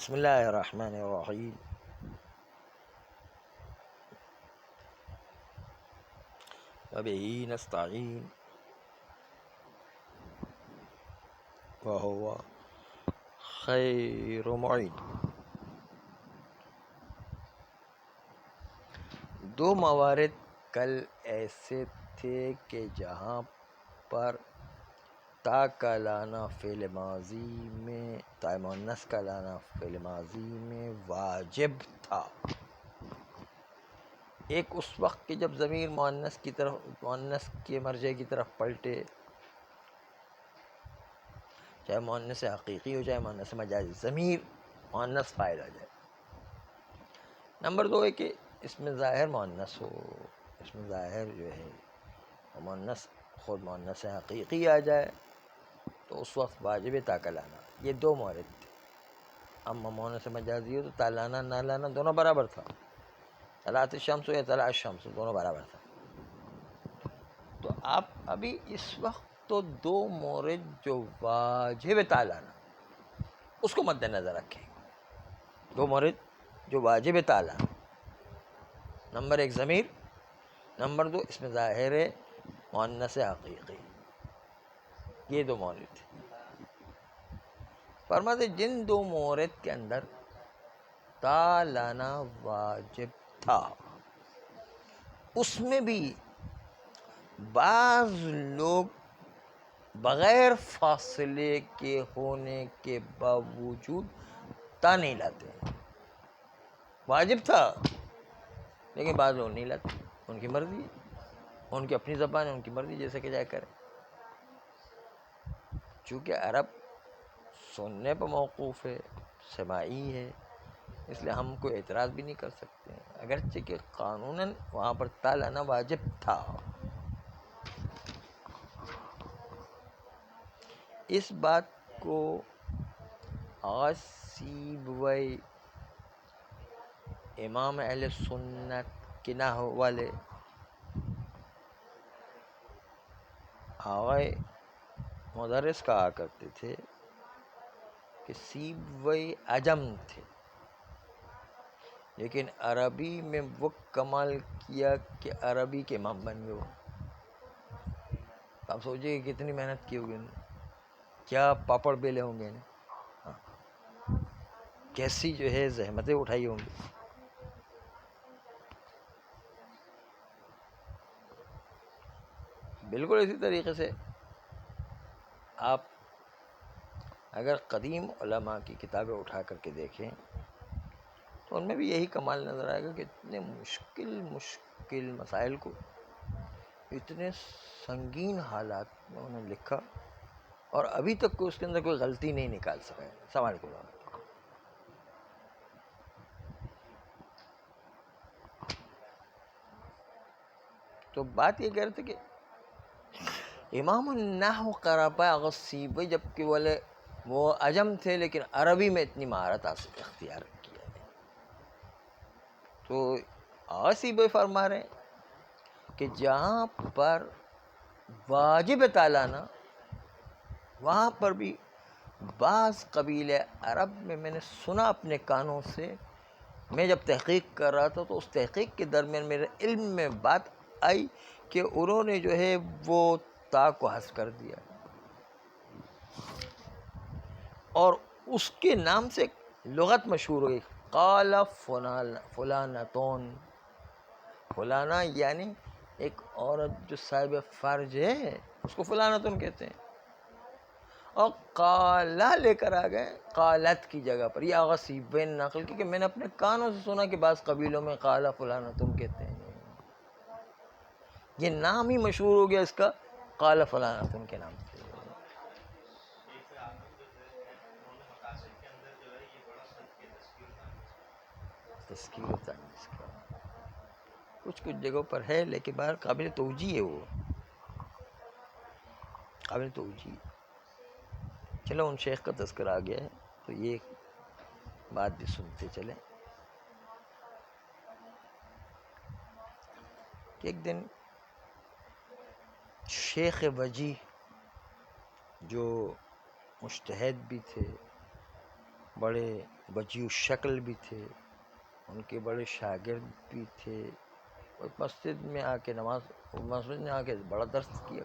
بسم اللہ الرحمن الرحیم وبہ نستعین وہو خیر معین۔ دو موارد کل ایسے تھے کہ جہاں پر تا کا لانا فعل ماضی میں، تا مؤنث کا لانا فعل ماضی میں واجب تھا۔ ایک اس وقت کہ جب ضمیر مؤنث کی طرف، مؤنث کے مرجع کی طرف پلٹے، چاہے مؤنث حقیقی ہو چاہے مؤنث مجازی، ضمیر مؤنث فاعل ہو جائے۔ نمبر دو ہے کہ اس میں ظاہر مؤنث ہو، اس میں ظاہر جو ہے مؤنث خود مؤنث حقیقی آ جائے تو اس وقت واجب تا کا لانا۔ یہ دو مورد تھے۔ اما مؤنث مجازی ہو تو تا لانا نہ لانا دونوں برابر تھا، طلعت الشمس یا طلع الشمس دونوں برابر تھا۔ تو آپ ابھی اس وقت تو دو مورد جو واجب تا لانا اس کو مد نظر رکھیں۔ دو مورد جو واجب تا لانا، نمبر ایک ضمیر، نمبر دو اس میں ظاہر مؤنث حقیقی، یہ دو مورد تھے۔ فرماتے جن دو مورد کے اندر تا لانا واجب تھا اس میں بھی بعض لوگ بغیر فاصلے کے ہونے کے باوجود تا نہیں لاتے۔ واجب تھا لیکن بعض لوگ نہیں لاتے، ان کی مرضی ہے، ان کی اپنی زبان ہے، ان کی مرضی، جیسے کہ جائے کرے۔ چونکہ عرب سننے پر موقوف ہے، سماعی ہے، اس لیے ہم کوئی اعتراض بھی نہیں کر سکتے، اگرچہ کہ قانوناً وہاں پر تا لانا واجب تھا۔ اس بات کو سیبوئی امام اہل سنت کے نحو والے آغائے مدرس کہا کرتے تھے کہ سیبوئی عجم تھے، لیکن عربی میں وہ کمال کیا کہ عربی کے امام بن گئے۔ آپ سوچئے کہ کتنی محنت کی ہوگی، کیا پاپڑ بیلے ہوں گے، کیسی جو ہے زحمتیں اٹھائی ہوں گی۔ بالکل اسی طریقے سے آپ اگر قدیم علماء کی کتابیں اٹھا کر کے دیکھیں تو ان میں بھی یہی کمال نظر آئے گا کہ اتنے مشکل مسائل کو اتنے سنگین حالات میں انہوں نے لکھا اور ابھی تک کوئی اس کے اندر کوئی غلطی نہیں نکال سکا ہے۔ سوال کو تو بات یہ کہہ رہے تھے کہ امام النحو قرابہ سیبوئی جبکہ وہ عجم تھے لیکن عربی میں اتنی مہارت اختیار کیا ہے، تو سیبوئی فرما رہے ہیں کہ جہاں پر واجب تا لانا وہاں پر بھی بعض قبیلے عرب میں نے سنا اپنے کانوں سے، میں جب تحقیق کر رہا تھا تو اس تحقیق کے درمیان میرے علم میں بات آئی کہ انہوں نے جو ہے وہ تا کو حذف کر دیا اور اس کے نام سے لغت مشہور ہوئی، قال فلانتون، فلانا یعنی ایک عورت جو صاحب فرج ہے اس کو فلانتون کہتے ہیں، اور قالا لے کر آ گئے قالت کی جگہ پر۔ یہ آغا سیبوئی نے نقل کی کہ میں نے اپنے کانوں سے سنا کہ بعض قبیلوں میں قالا فلانتون کہتے ہیں، یہ نام ہی مشہور ہو گیا اس کا قال فلانتون کے نام سے۔ تذکیر و تانیث کا کچھ جگہوں پر ہے لیکن باہر قابل توجیہ ہے، وہ قابل توجیہ۔ چلو ان شیخ کا تذکر آ گیا ہے تو یہ بات بھی سنتے چلیں کہ ایک دن شیخ وجیح جو مجتہد بھی تھے، بڑے وجیح الشکل بھی تھے، ان کے بڑے شاگرد بھی تھے، اور مسجد میں آ کے مسجد میں آ کے بڑا درس کیا،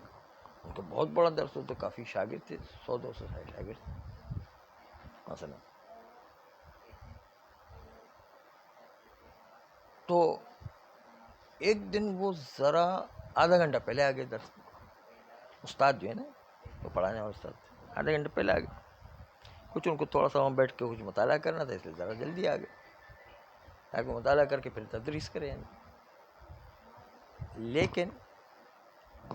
ان کا بہت بڑا درس ہوتا، کافی شاگرد تھے، 100-200 شاگرد مثلا. تو ایک دن وہ ذرا آدھا گھنٹہ پہلے آ گئے درس. استاد جو ہے نا، وہ پڑھانے والا استاد، آدھا گھنٹہ پہلے آ گئے. کچھ ان کو تھوڑا سا وہاں بیٹھ کے کچھ مطالعہ کرنا تھا، اس لیے ذرا جلدی آ گئے تاکہ مطالعہ کر کے پھر تدریس کریں. لیکن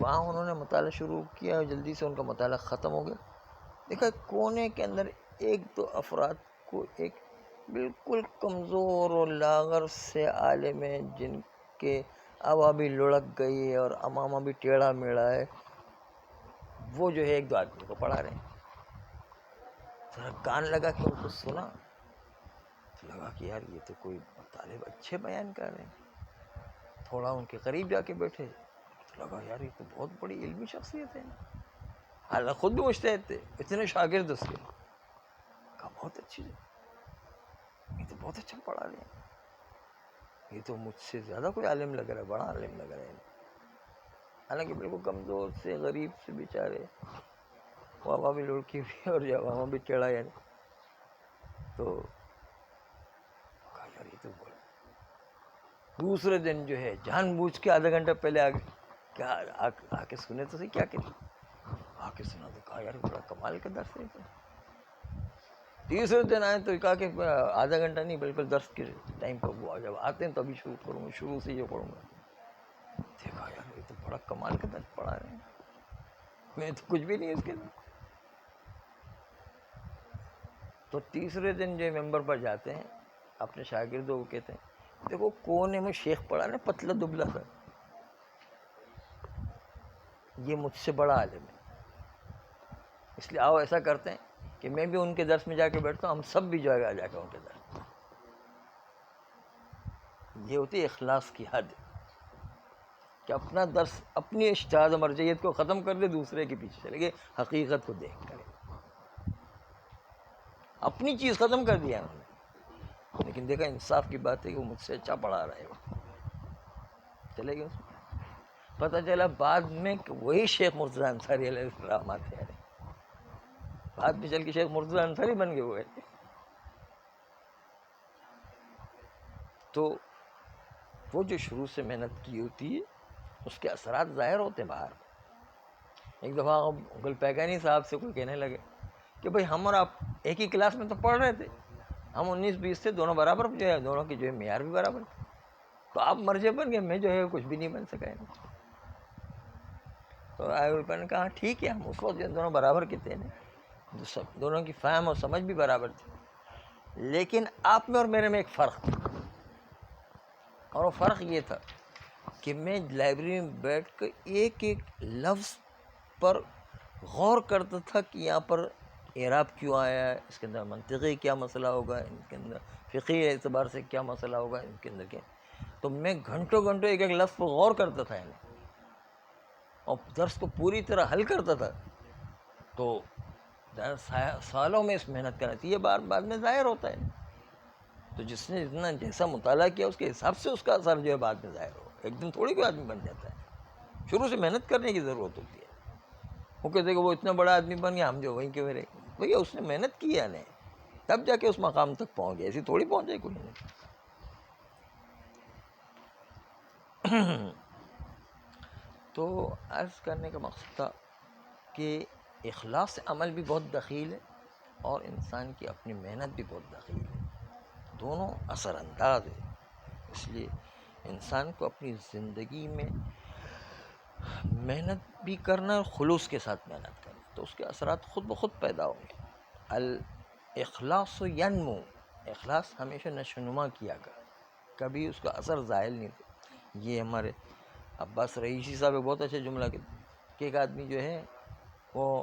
وہاں انہوں نے مطالعہ شروع کیا اور جلدی سے ان کا مطالعہ ختم ہو گیا. دیکھا کونے کے اندر ایک دو افراد کو ایک بالکل کمزور اور لاغر سے عالم ہیں، جن کے ابا بھی لڑک گئی ہے اور امامہ بھی ٹیڑھا میڑھا ہے، وہ جو ہے ایک دو آدمی کو پڑھا رہے ہیں. ذرا کان لگا کہ ان کو سنا تو لگا کہ یار یہ تو کوئی طالب اچھے بیان کر رہے ہیں. تھوڑا ان کے قریب جا کے بیٹھے تو لگا یار یہ تو بہت بڑی علمی شخصیت ہے، حالانکہ خود بھی مجتہد تھے، اتنے شاگرد اس کے. کہا بہت اچھی ہے، یہ تو بہت اچھا پڑھا رہے ہیں، یہ تو مجھ سے زیادہ کوئی عالم لگ رہا ہے، بڑا عالم لگ رہا ہے. حالانکہ بالکل کمزور سے غریب سے بیچارے، وہاں بھی لڑکی بھی اور وہاں بھی ٹیڑھا. یعنی تو کہا یار یہ تو بڑا. دوسرے دن جو ہے جان بوجھ کے آدھا گھنٹہ پہلے آ گئے، کیا آ کے سنے تو صحیح کیا کہ آ کے سنا تو کہا یار بڑا کمال کا درس ہے. تیسرے دن آئے تو کہا کہ آدھا گھنٹہ نہیں بلکہ درس کے ٹائم پر وہ جب آتے ہیں تبھی شروع کروں گا، شروع سے یہ پڑھوں گا. دیکھا یار یہ تو بڑا کمال کا درس پڑھا رہے ہیں، میں تو کچھ بھی نہیں اس کے اندر. تو تیسرے دن جو ممبر پر جاتے ہیں اپنے شاگردوں کو کہتے ہیں دیکھو کونے میں شیخ پڑھا نا، پتلا دبلا تھا، یہ مجھ سے بڑا عالم ہے، اس لیے آؤ ایسا کرتے ہیں کہ میں بھی ان کے درس میں جا کے بیٹھتا ہوں، ہم سب بھی جا کے ان کے درس. یہ ہوتی ہے اخلاص کی حد کہ اپنا درس اپنی اجتہاد و مرجعیت کو ختم کر دے، دوسرے کے پیچھے چلے گئے حقیقت کو دیکھ کر. اپنی چیز ختم کر دیا انہوں نے، لیکن دیکھا انصاف کی بات ہے کہ وہ مجھ سے اچھا پڑھا رہا ہے، چلے گئے. اس میں پتہ چلا بعد میں کہ وہی شیخ مرتضیٰ انصاری علیہ السلام آتے ہیں، بعد میں چل کے شیخ مرتضیٰ انصاری بن گئے ہوئے. تو وہ جو شروع سے محنت کی ہوتی ہے اس کے اثرات ظاہر ہوتے ہیں باہر. ایک دفعہ گل پیگانی صاحب سے کوئی کہنے لگے کہ بھائی ہم اور آپ ایک ہی کلاس میں تو پڑھ رہے تھے، ہم 19-20 تھے، دونوں برابر جو ہے، دونوں کی جو ہے معیار بھی برابر تھے، تو آپ مرجع بن گئے، میں جو ہے کچھ بھی نہیں بن سکا. تو آئے نے کہا ٹھیک ہے، ہم اس وقت دونوں برابر کے تھے، دونوں کی فہم اور سمجھ بھی برابر تھی، لیکن آپ میں اور میرے میں ایک فرق تھا، اور وہ فرق یہ تھا کہ میں لائبریری میں بیٹھ کر ایک ایک لفظ پر غور کرتا تھا کہ یہاں پر اعراب کیوں آیا ہے، اس کے اندر منطقی کیا مسئلہ ہوگا، ان کے اندر فقہی اعتبار سے کیا مسئلہ ہوگا، ان کے اندر کیا. تو میں گھنٹوں گھنٹوں ایک ایک لفظ پر غور کرتا تھا اور درس کو پوری طرح حل کرتا تھا. تو سالوں میں اس محنت کرنا چاہیے، بعد میں ظاہر ہوتا ہے. تو جس نے جتنا جیسا مطالعہ کیا اس کے حساب سے اس کا اثر جو ہے بعد میں ظاہر ہو. ایک دن تھوڑی کوئی آدمی بن جاتا ہے، شروع سے محنت کرنے کی ضرورت ہوتی ہے. وہ کہتے ہیں کہ وہ اتنا بڑا آدمی بن گیا، ہم جو وہیں کے رہے. بھیا اس نے محنت کی ہے نہیں، تب جا کے اس مقام تک پہنچ گیا، ایسی تھوڑی پہنچ جائے کوئی نہیں. تو عرض کرنے کا مقصد تھا کہ اخلاص عمل بھی بہت دخیل ہے اور انسان کی اپنی محنت بھی بہت دخیل ہے، دونوں اثر انداز ہے. اس لیے انسان کو اپنی زندگی میں محنت بھی کرنا اور خلوص کے ساتھ محنت کرنا، تو اس کے اثرات خود بخود پیدا ہوں گے. الاخلاص ینمو، اخلاص ہمیشہ نشوونما کیا کر، کبھی اس کا اثر ظاہر نہیں ہوتا. یہ ہمارے عباس رئیسی صاحب ایک بہت اچھا جملہ کہتے کہ ایک آدمی جو ہے وہ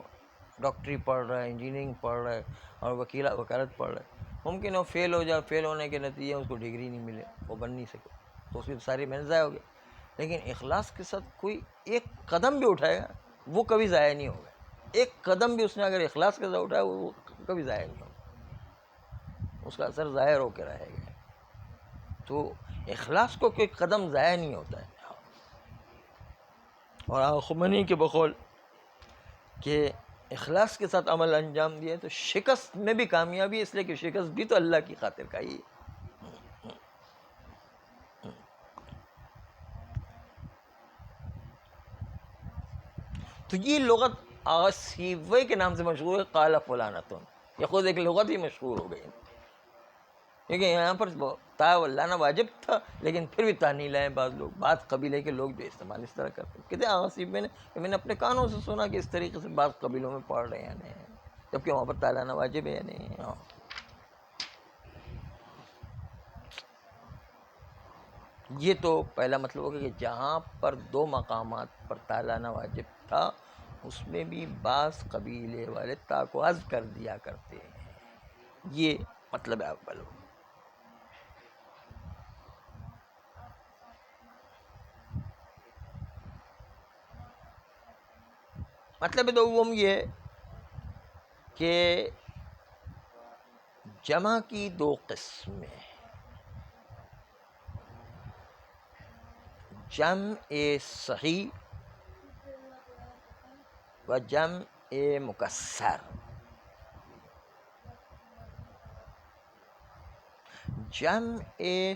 ڈاکٹری پڑھ رہا ہے، انجینئرنگ پڑھ رہا ہے اور وکالت پڑھ رہا ہے، ممکن ہے وہ فیل ہو جائے، فیل ہونے کے نتیجے اس کو ڈگری نہیں ملے، وہ بن نہیں سکے، تو اس کی ساری محنت ضائع ہو گئی. لیکن اخلاص کے ساتھ کوئی ایک قدم بھی اٹھائے گا وہ کبھی ضائع نہیں ہوگا. ایک قدم بھی اس نے اگر اخلاص کے ساتھ اٹھایا وہ کبھی ضائع نہیں ہوگا. اس کا اثر ظاہر ہو کے رہے گا. تو اخلاص کو کوئی قدم ضائع نہیں ہوتا ہے. اور خمینی کے بقول کہ اخلاص کے ساتھ عمل انجام دیا تو شکست میں بھی کامیابی ہے، اس لیے کہ شکست بھی تو اللہ کی خاطر کا ہی ہے. تو یہ لغت آسیوے کے نام سے مشہور ہے. قال فلانتن، یہ خود ایک لغت ہی مشہور ہو گئی، کیونکہ یہاں پر تا لانا واجب تھا لیکن پھر بھی تا نہیں لائے بعض لوگ، بعض قبیلے کے لوگ جو استعمال اس طرح کرتے ہیں. کہتے ہیں آسیوے نے، میں نے اپنے کانوں سے سنا کہ اس طریقے سے بعض قبیلوں میں پڑھ رہے ہیں نہیں، جبکہ وہاں پر تا لانا واجب ہے یا نہیں. یہ تو پہلا مطلب ہوگا کہ جہاں پر دو مقامات پر تا لانا واجب تھا اس میں بھی بعض قبیلے والے تا کو حذف کر دیا کرتے ہیں. یہ مطلب اول. مطلب دوم یہ کہ جمع کی دو قسمیں، جمع صحیح و جمع مکسر. جمع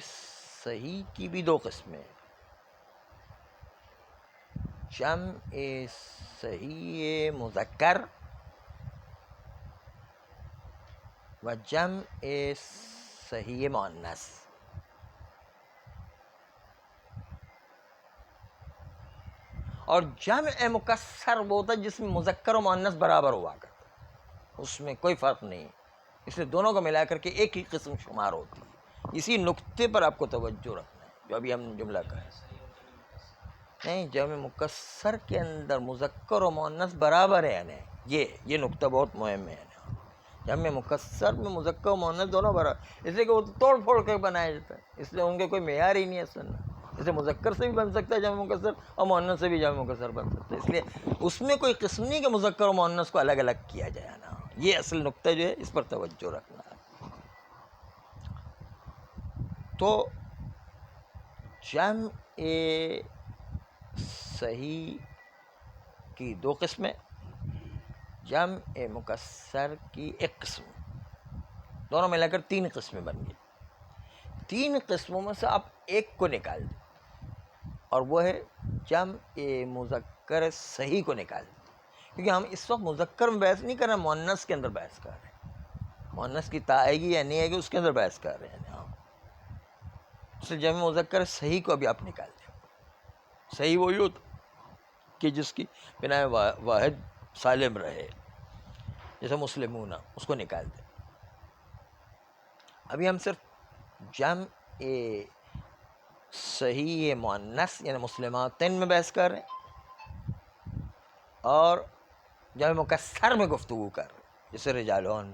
صحیح کی بھی دو قسمیں، جمع صحیح مذکر و جمع صحیح مؤنث. اور جمع مکسر وہ ہوتا ہے جس میں مذکر و مؤنث برابر ہوا کرتا ہے، اس میں کوئی فرق نہیں، اس لیے دونوں کو ملا کر کے ایک ہی قسم شمار ہوتی ہے. اسی نقطے پر آپ کو توجہ رکھنا ہے جو ابھی ہم نے جملہ کہا نہیں. جمع مکسر کے اندر مذکر و مؤنث برابر ہے یعنی یہ نقطہ بہت مہم ہے. جمع مکسر میں مذکر و مؤنث دونوں برابر، اس لیے کہ وہ توڑ پھوڑ کر بنایا جاتا ہے، اس لیے ان کے کوئی معیار ہی نہیں ہے سننا. جیسے مذکر سے بھی بن سکتا ہے جمع مکسر اور مؤنث سے بھی جمع مکسر بن سکتا ہے، اس لیے اس میں کوئی قسم نہیں کہ مذکر و مؤنث کو الگ الگ کیا جائے نا. یہ اصل نقطہ جو ہے اس پر توجہ رکھنا ہے. تو جمع صحیح کی دو قسمیں، جمع مکسر کی ایک قسم، دونوں ملا کر تین قسمیں بن گئی. تین قسموں میں سے آپ ایک کو نکال دیں اور وہ ہے جمع مذکر صحیح کو نکال دیں، کیونکہ ہم اس وقت مذکر میں بحث نہیں کر رہے ہیں، مؤنث کے اندر بحث کر رہے ہیں. مؤنث کی تا آئے گی یا نہیں آئے گی اس کے اندر بحث کر رہے ہیں. اس لیے جمع مذکر صحیح کو ابھی آپ نکال دیں. صحیح وہی ہوتا کہ جس کی بنا واحد سالم رہے، جیسے مسلمون، اس کو نکال دیں. ابھی ہم صرف جمع صحیح مؤنث یعنی مسلماتین میں بحث کر رہے ہیں اور جمع مکسر میں گفتگو کر رہے ہیں، جیسے رجالون.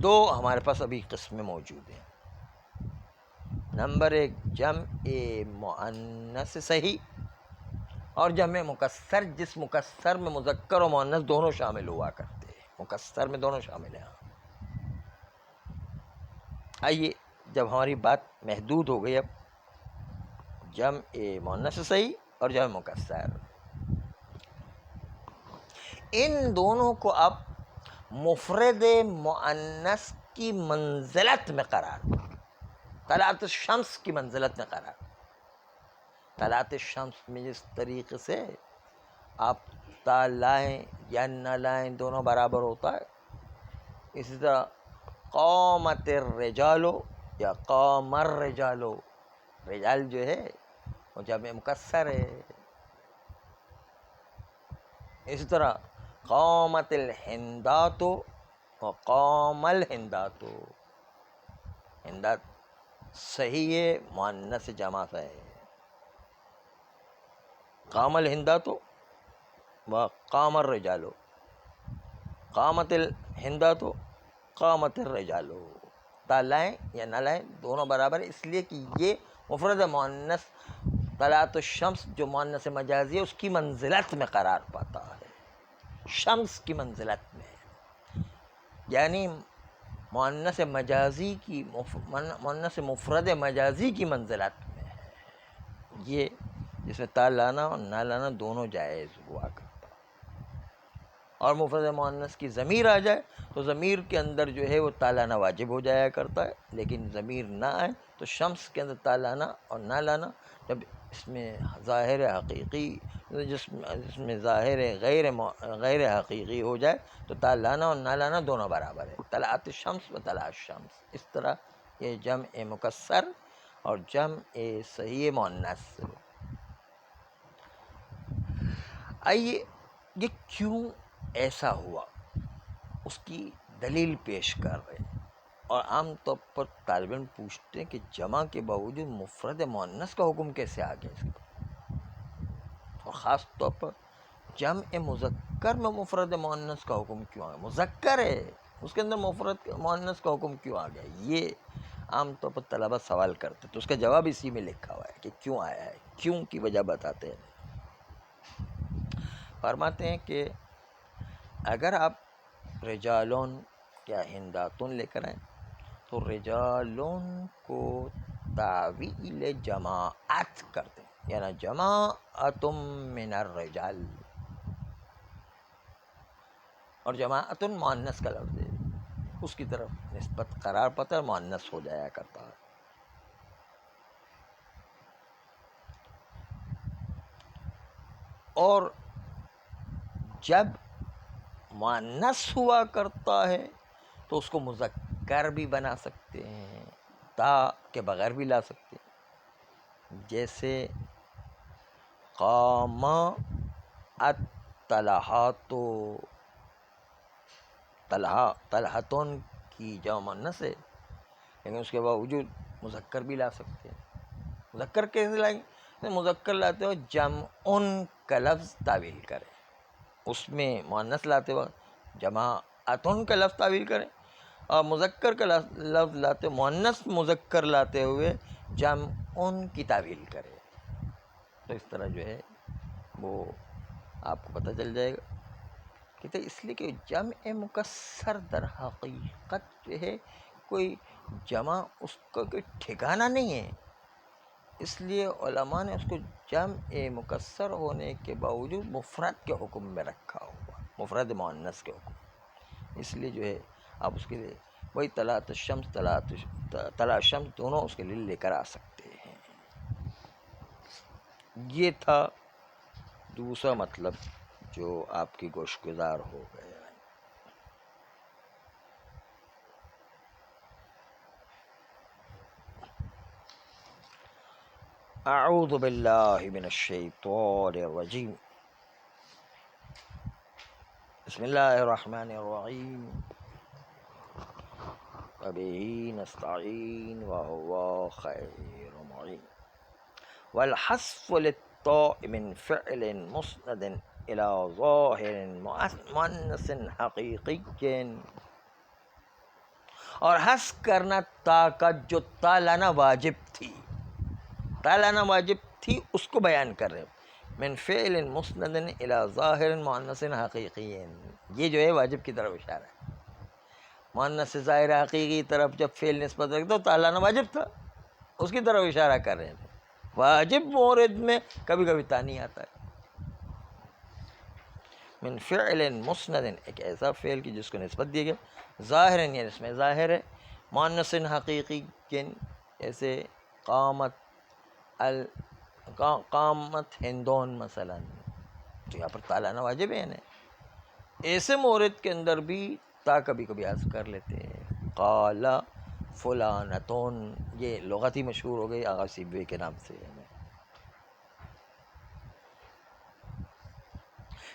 دو ہمارے پاس ابھی قسمیں موجود ہیں. نمبر ایک جمع مؤنث صحیح اور جمع مکسر، جس مکسر میں مذکر و مؤنث دونوں شامل ہوا کرتے ہیں. مکسر میں دونوں شامل ہیں. آئیے جب ہماری بات محدود ہو گئی، اب جمع مؤنث صحیح اور جمع مکسر، ان دونوں کو آپ مفرد مؤنث کی منزلت میں قرار دیں. طلعت الشمس کی منزلت میں قرار دیں. طلعت الشمس میں جس طریقے سے آپ تا لائیں یا نہ لائیں دونوں برابر ہوتا ہے، اسی طرح قامت الرجال یا قام الرجال، رجال جو ہے وہ جمع مکسر ہے. اسی طرح قامت الہندات و قام الہندات، ہندات صحیح ہے مؤنث جمع ہے. قام الہندات و قام الرجال، قامت الہندات قامت الرجال. تا لائیں یا نہ لائیں دونوں برابر ہے، اس لیے کہ یہ مفرد مؤنث طلعت الشمس جو مؤنث مجازی ہے اس کی منزلت میں قرار پاتا ہے، شمس کی منزلت میں. یعنی مؤنث مجازی کی مؤنث مفرد مجازی کی منزلت میں ہے یہ، جس میں تا لانا اور نہ لانا دونوں جائز ہوا کرتا. اور مفرد مؤنث کی ضمیر آ جائے تو ضمیر کے اندر جو ہے وہ تا لانا واجب ہو جایا کرتا ہے، لیکن ضمیر نہ آئے تو شمس کے اندر تا لانا اور نہ لانا جب اس میں ظاہر حقیقی جس میں ظاہر غیر حقیقی ہو جائے تو تا لانا اور نہ لانا دونوں برابر ہے. طلعت الشمس و طلع الشمس، اس طرح یہ جمع مکسر اور جمع صحیح مؤنث. آئیے یہ کیوں ایسا ہوا اس کی دلیل پیش کر رہے ہیں. اور عام طور پر طالب علم پوچھتے ہیں کہ جمع کے باوجود مفرد مؤنث کا حکم کیسے آ گیا اس کا، اور خاص طور پر جمع مذکر میں مفرد مؤنث کا حکم کیوں آ گیا؟ مذکر ہے اس کے اندر مفرد مؤنث کا حکم کیوں آ گیا؟ یہ عام طور پر طلبہ سوال کرتے تو اس کا جواب اسی میں لکھا ہوا ہے کہ کیوں آیا ہے، کیوں کی وجہ بتاتے ہیں. فرماتے ہیں کہ اگر آپ رجالون یا ہنداتون لے کر آئیں تو رجالون کو تعویل جماعت کرتے ہیں، یعنی جماعتم من الرجال، اور جماعتن مؤنث کا لفظ ہے، اس کی طرف نسبت قرار پاتا ہے، مؤنث ہو جایا کرتا ہے. اور جب مؤنث ہوا کرتا ہے تو اس کو مذکر بھی بنا سکتے ہیں، تا کے بغیر بھی لا سکتے ہیں. جیسے قام الطلحات، طلحتن کی جمع مؤنث ہے لیکن اس کے باوجود مذکر بھی لا سکتے ہیں. مذکر کیسے لائیں گے؟ مذکر لاتے ہو جمع کا لفظ تعویل کریں، اس میں مؤنث لاتے وقت جماعتن کا لفظ تعویل کریں، اور مذکر کا لفظ لاتے مؤنث مذکر لاتے ہوئے جمع کی تعویل کریں. تو اس طرح جو ہے وہ آپ کو پتہ چل جائے گا. کہتے اس لیے کہ جمع مکسر در حقیقت جو ہے کوئی جمع اس کا کوئی ٹھکانہ نہیں ہے، اس لیے علماء نے اس کو جمع مکسر ہونے کے باوجود مفرد کے حکم میں رکھا ہوا، مفرد مؤنث کے حکم. اس لیے جو ہے آپ اس کے لیے وہی طلعت الشمس طلع الشمس دونوں اس کے لیے لے کر آ سکتے ہیں. یہ تھا دوسرا مطلب جو آپ کی گوش گزار ہو گیا. اعوذ باللہ من الشیطان الرجیم. بسم اللہ الرحمن الرحیم. وبہ نستعین وہو خیر معین. والحذف للطاء من فعل مسند الى ظاہر مؤنث حقیقی، اور حذف کرنا تا کا جو تا لانا واجب تھی، تا لانا واجب تھی اس کو بیان کر رہے ہیں. من فعل مسند الى ظاہر مؤنث حقیقی، یہ جو ہے واجب کی طرف اشارہ ہے. مؤنث ظاہر حقیقی کی طرف جب فعل نسبت رکھتا تو تا لانا واجب تھا، اس کی طرف اشارہ کر رہے تھے. واجب مورد میں کبھی کبھی تا نہیں آتا ہے. من فعل مسند، ایک ایسا فعل کی جس کو نسبت دی گئی، ظاہر یعنی اس میں ظاہر ہے، مؤنث حقیقی جیسے قامت ہندون مثلا، تو یہاں پر تا لانا واجب ہے. یعنی ایسے مورد کے اندر بھی تا کبھی کبھی حذف کر لیتے ہیں. قال فلانتون، یہ لغت ہی مشہور ہو گئی آغا سیبوی کے نام سے.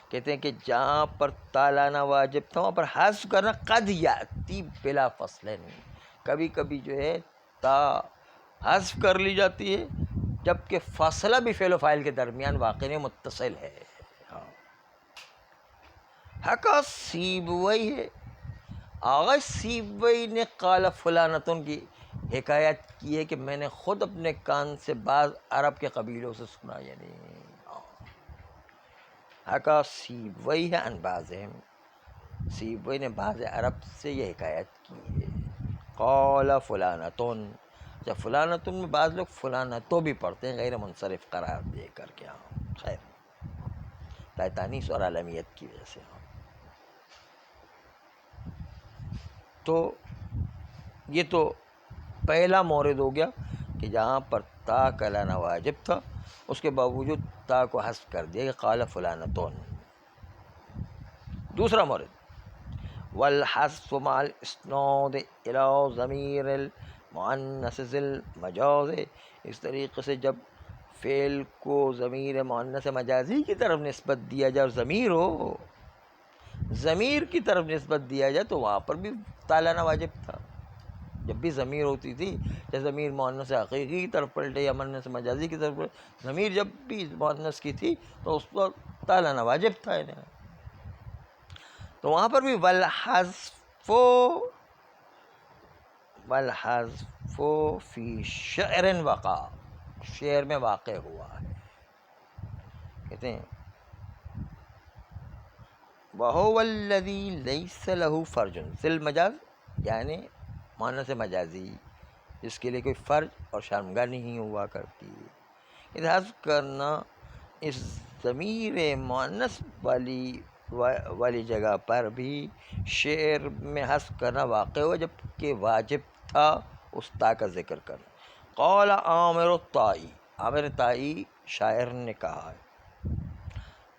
کہتے ہیں کہ جہاں پر تا لانا واجب تھا وہاں پر حذف کرنا قد یاتی بلا فصل، کبھی کبھی جو ہے تا حذف کر لی جاتی ہے جبکہ فاصلہ بھی فعل و فاعل کے درمیان واقع نہیں، متصل ہے. حکا سیبوی ہے، آغا سیبوی نے قال فلانتن کی حکایت کی ہے کہ میں نے خود اپنے کان سے بعض عرب کے قبیلوں سے سنا. یعنی حکا سیبوی ہے ان بعضہم، سیبوئی نے بعض عرب سے یہ حکایت کی ہے، قال فلانتن، جب فلانتن میں بعض لوگ فلانتو بھی پڑھتے ہیں غیر منصرف قرار دے کر کے، ہاں خیر تانیث اور عالمیت کی وجہ سے. تو یہ تو پہلا مورد ہو گیا کہ جہاں پر تا کا لانا واجب تھا اس کے باوجود تا کو حذف کر دیا کہ قال فلانتون. دوسرا مورد والحذف مع الاسناد الى ضمیر المؤنث ذی المجاز، اس طریقے سے جب فعل کو ضمیر مؤنث مجازی کی طرف نسبت دیا جائے اور ضمیر کی طرف نسبت دیا جائے تو وہاں پر بھی تا لانا واجب تھا. جب بھی ضمیر ہوتی تھی، جب ضمیر مؤنث حقیقی کی طرف پلٹے یا مؤنث مجازی کی طرف پلٹے، ضمیر جب بھی مؤنث کی تھی تو اس پر تا لانا واجب تھا انہیں. تو وہاں پر بھی والحذف فی شعر وقع، شعر میں واقع ہوا ہے. کہتے ہیں وَهُوَ الَّذِي لَيْسَ لَهُ فَرْجٌ ذی المجاز، یعنی مؤنث مجازی جس کے لیے کوئی فرج اور شرمگاہ نہیں ہوا کرتی. حذف کرنا اس ضمیر مؤنث والی جگہ پر بھی شعر میں حذف کرنا واقع ہوا جبکہ واجب تھا اس تا کا ذکر کرنا. قال عامر الطائی، عامر طائی شاعر نے کہا ہے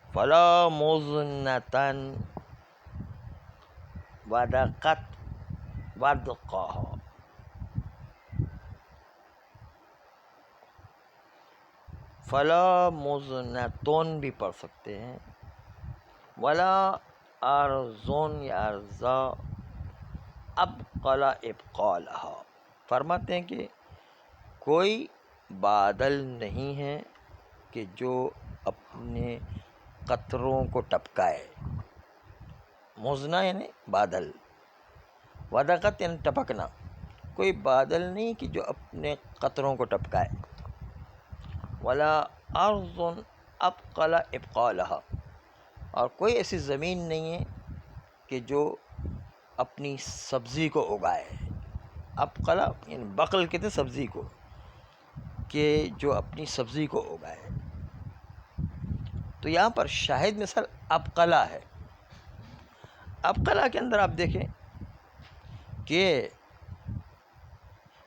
فلا مزنتن ودقت ودقها، فلا مزنتن بھی پڑھ سکتے ہیں، ولا ارزون یا ارزا ابقلا ابقالہا. فرماتے ہیں کہ کوئی بادل نہیں ہے کہ جو اپنے قطروں کو ٹپکائے. مزنا یعنی بادل، ودقت یعنی ٹپکنا. کوئی بادل نہیں کہ جو اپنے قطروں کو ٹپکائے. ولا ارض ابقل ابقالہا، اور کوئی ایسی زمین نہیں ہے کہ جو اپنی سبزی کو اگائے. ابقلا یعنی بقل کہتے سبزی کو، کہ جو اپنی سبزی کو اگائے. تو یہاں پر شاہد مثال ابقلا ہے. ابقلا کے اندر آپ دیکھیں کہ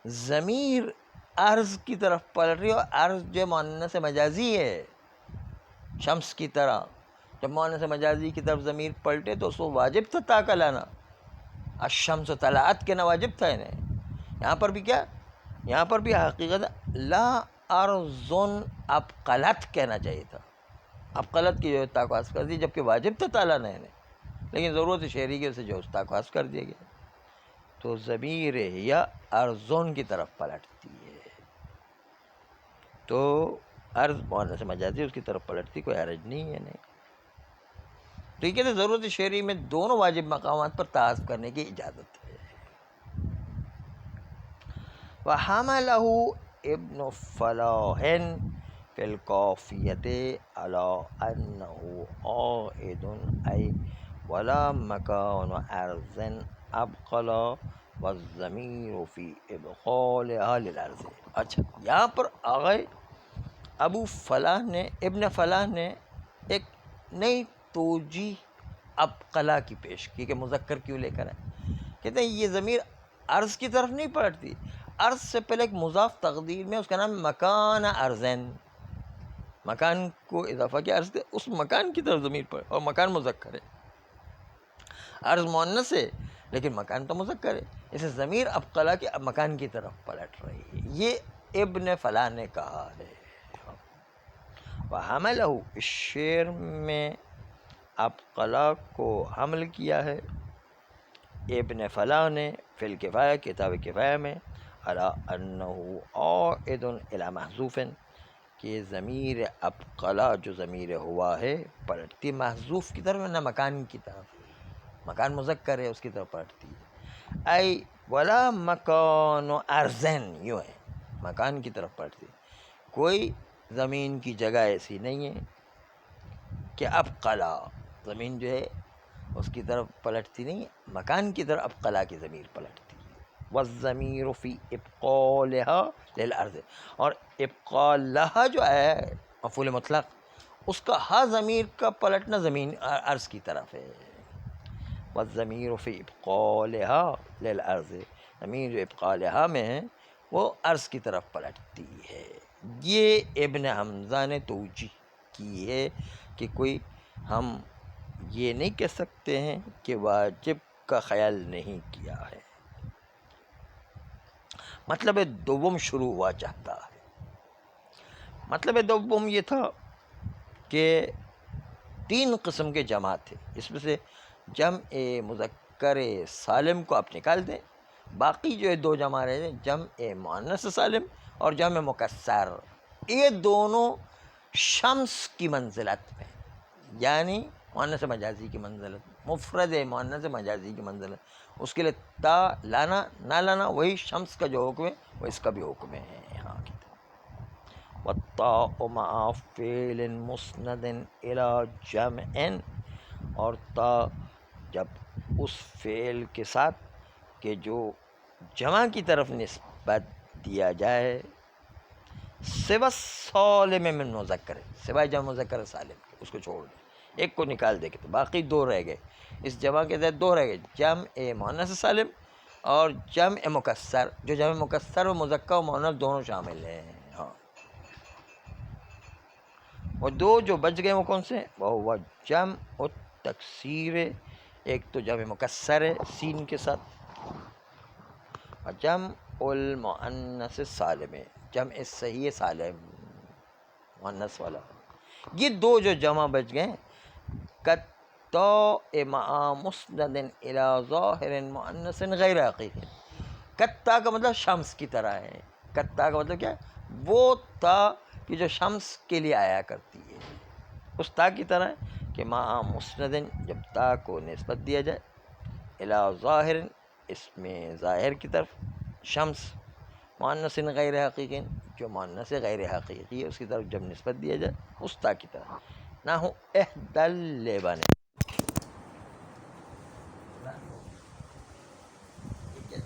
ضمیر ارض کی طرف پلٹ رہی ہے، اور ارض جو مؤنث مجازی ہے شمس کی طرح. جب مؤنث مجازی کی طرف ضمیر پلٹے تو اس کو واجب تھا تا کا لانا. الشمس طلعت کے نا واجب تھا انہیں. یہاں پر بھی کیا، یہاں پر بھی حقیقت لا ارضن ابقلت کہنا چاہیے تھا. ابقلت کی جو تا کو حذف کر دی جبکہ واجب تھا تا لانا انہیں، لیکن ضرورت شعری کی وجہ سے جو اس تا کو حذف کر دیا گیا. تو ضمیر یا ارزون کی طرف پلٹتی ہے. تو ارض مؤنث مجازی اس کی طرف پلٹتی، کوئی حرج نہیں ہے. نہیں تو یہ کہتے ضرورت شعری میں دونوں واجب مقامات پر تا حذف کرنے کی اجازت ہے. وَحَمَلَهُ ابن فلاح فی القافیۃ علی انہ عائد ای ولا مکان ارض ابقل والضمیر فی ابقالها للارض. اچھا یہاں پر آگئے ابو فلاح نے، ابن فلاح نے ایک نئی توجیہ ابقلا کی پیش کی کہ مذکر کیوں لے کر آئے. کہتے ہیں یہ ضمیر عرض کی طرف نہیں پلٹتی. عرض سے پہلے ایک مضاف تقدیر میں اس کا نام مکان ارزن، مکان کو اضافہ کیا عرض کے اس مکان کی طرف ضمیر پر، اور مکان مذکر ہے. عرض مؤنث ہے لیکن مکان تو مذکر ہے، اسے ضمیر ابقلا کے مکان کی طرف پلٹ رہی ہے. یہ ابن فلاح نے کہا ہے. وَحَمَلَهُ، اس شعر میں ابقلا کو حمل کیا ہے ابن فلاح نے فی الکفایہ، کتاب کفایہ میں، علی انہ عائد الی محذوف، کہ ضمیر ابقلا جو ضمیر ہوا ہے پلٹتی محذوف کی طرف نہ مکان کی طرف. مکان مذکر ہے اس کی طرف پلٹتی ہے. ای ولا مکان ارزن، یوں ہے مکان کی طرف پلٹتی. کوئی زمین کی جگہ ایسی نہیں ہے کہ ابقلا، زمین جو ہے اس کی طرف پلٹتی نہیں، مکان کی طرف اب قلا کی ضمیر پلٹتی ہے. والضمیر فی ابقالها للارض، اور ابقالها جو ہے مفعول مطلق، اس کا ہا ضمیر کا پلٹنا زمین عرض کی طرف ہے. والضمیر فی ابقالها للارض، ضمیر جو ابقالها میں ہے وہ عرض کی طرف پلٹتی ہے. یہ ابن حمزہ نے توجیہ کی ہے کہ کوئی ہم یہ نہیں کہہ سکتے ہیں کہ واجب کا خیال نہیں کیا ہے. مطلب دوم شروع ہوا چاہتا ہے. مطلب دوم یہ تھا کہ 3 قسم کے جمع تھے، اس میں سے جمع مذکر سالم کو آپ نکال دیں، باقی جو ہے 2 جمع رہے ہیں، جمع مؤنث سالم اور جمع مکسر. یہ دونوں شمس کی منزلت میں، یعنی مؤنث مجازی کی منزلت، مفرد مؤنث مجازی کی منزلت. اس کے لیے تا لانا نہ لانا وہی شمس کا جو حکم ہے وہ اس کا بھی حکم ہے یہاں کی طرح. والطاء مع فعل مسند الى جمع، اور تا جب اس فعل کے ساتھ کہ جو جمع کی طرف نسبت دیا جائے، سوى السالم من مذکر، سوائے جمع مذکر سالم کے، اس کو چھوڑ دیں، ایک کو نکال دے کے تو باقی 2 رہ گئے. اس جمع کے تحت 2 رہ گئے، جمع مؤنث سالم اور جمع مکسر. جو جمع مکسر و مذکر و مؤنث دونوں شامل ہیں. ہاں، وہ 2 جو بچ گئے وہ کون سے؟ وہ جمع التکسیر، ایک تو جمع مکسر ہے سین کے ساتھ، اور جمع المؤنث سالم ہے، جمع صحیح سالم مؤنث والا. یہ 2 جو جمع بچ گئے، کالطاء مع مسند الى ظاہر مؤنث غیر حقیقی. کتا کا مطلب شمس کی طرح ہے. کتا کا مطلب کیا ہے؟ وہ تا کہ جو شمس کے لیے آیا کرتی ہے، اس تا کی طرح ہے کہ مع مسند، جب تا کو نسبت دیا جائے، الى ظاہر، اس میں ظاہر کی طرف، شمس مؤنث غیر حقیقی، جو مؤنث غیر حقیقی ہے اس کی طرف جب نسبت دیا جائے اس تا کی طرح. نہ ہو احدل لیبن، ٹھیک ہے،